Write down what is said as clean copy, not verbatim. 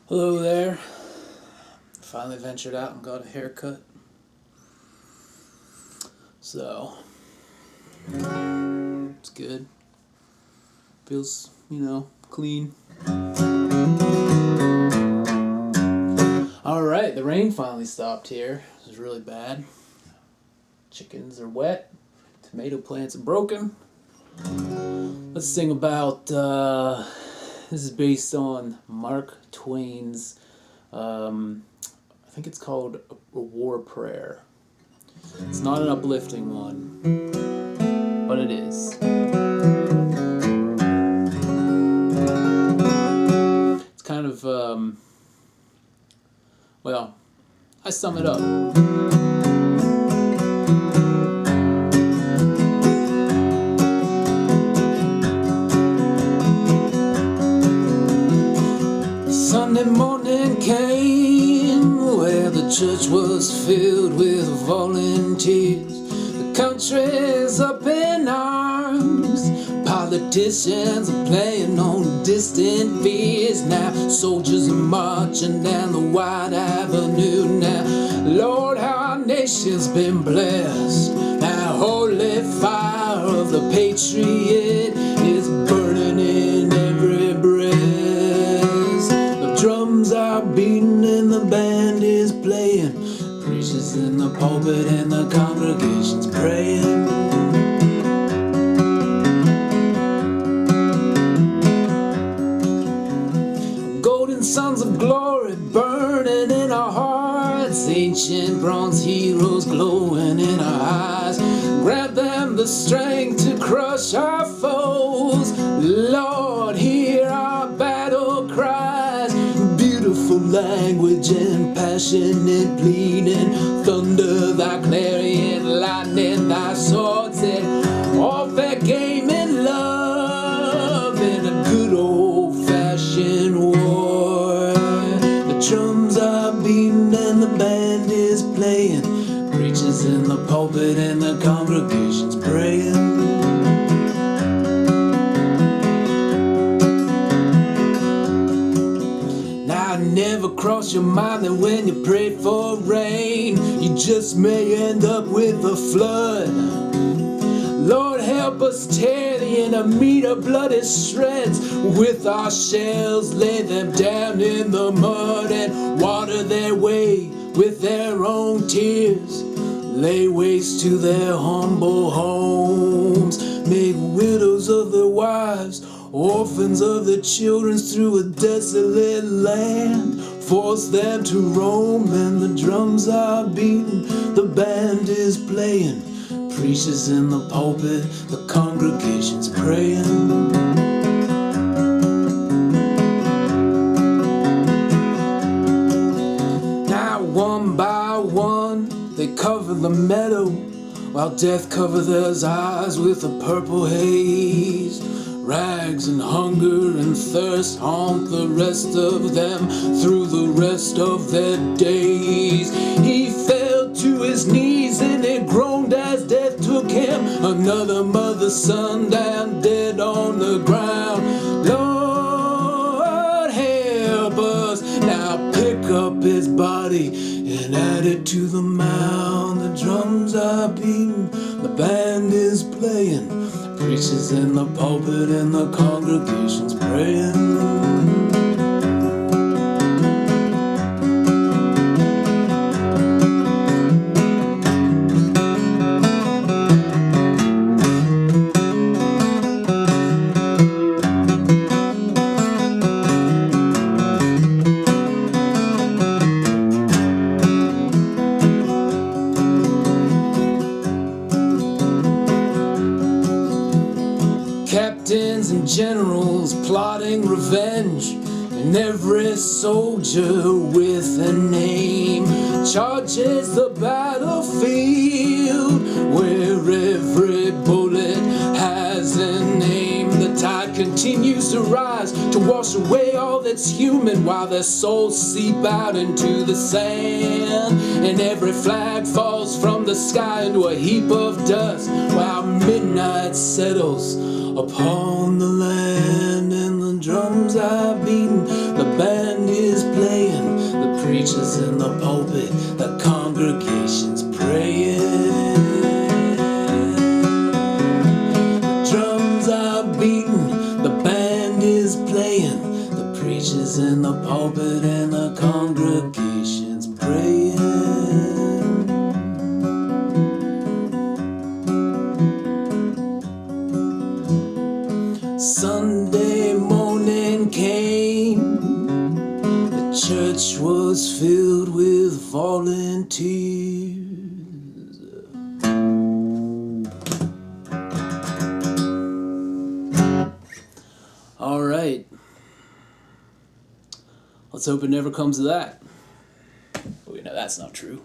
Hello there. Finally ventured out and got a haircut. So, it's good. Feels, clean. Alright, the rain finally stopped here. It was really bad. Chickens are wet. Tomato plants are broken. Let's sing about, this is based on Mark Twain's, I think it's called a war prayer. It's not an uplifting one, but it is. It's kind of, I sum it up. Sunday morning came where the church was filled with volunteers. The country's up in arms. Politicians are playing on distant fears. Now soldiers are marching down the wide avenue. Now, Lord, our nation's been blessed. Now holy fire of the patriot is burning in every breast. The drums are beating and the band is playing. Preachers in the pulpit and the congregation's praying. Golden sons of glory burning in our hearts. Ancient bronze heroes glowing in our eyes. Grant them the strength to crush our foes. Lord, hear our battle cries. Beautiful language and passionate pleading. Thunder thy clarion, lightning thy sword set. All fair game in love in a good old-fashioned war. The drums are beating and the band is playing. Preachers in the pulpit and the congregation's praying. Never cross your mind that when you pray for rain, you just may end up with a flood. Lord, help us tear the enemy to bloody shreds. With our shells, lay them down in the mud and water their way with their own tears. Lay waste to their humble homes. Make widows of their wives, orphans of their children through a desolate land. Force them to roam and the drums are beating, the band is playing. Preachers in the pulpit, the congregation's praying. Now one by one they cover the meadow, while death covers their eyes with a purple haze. Rags and hunger and thirst haunt the rest of them through the rest of their days. He fell to his knees and he groaned as death took him. Another mother's son down dead on the ground. Lord, help us. Now pick up his body and add it to the mound. The drums are beating, the band is playing. Preachers in the pulpit and the congregation's praying. Captains and generals plotting revenge, and every soldier with a name charges the battlefield where every bullet has a name. The tide continues to rise to wash away all that's human, while their souls seep out into the sand. And every flag falls from the sky into a heap of dust, while midnight settles upon the land. And the drums are beating, the band is playing. preachers in the pulpit, the congregation's praying. The drums are beating, the band is playing, the preachers in the pulpit and the congregation's praying. Sunday morning came, the church was filled with volunteers. All right. Let's hope it never comes to that. But we know that's not true.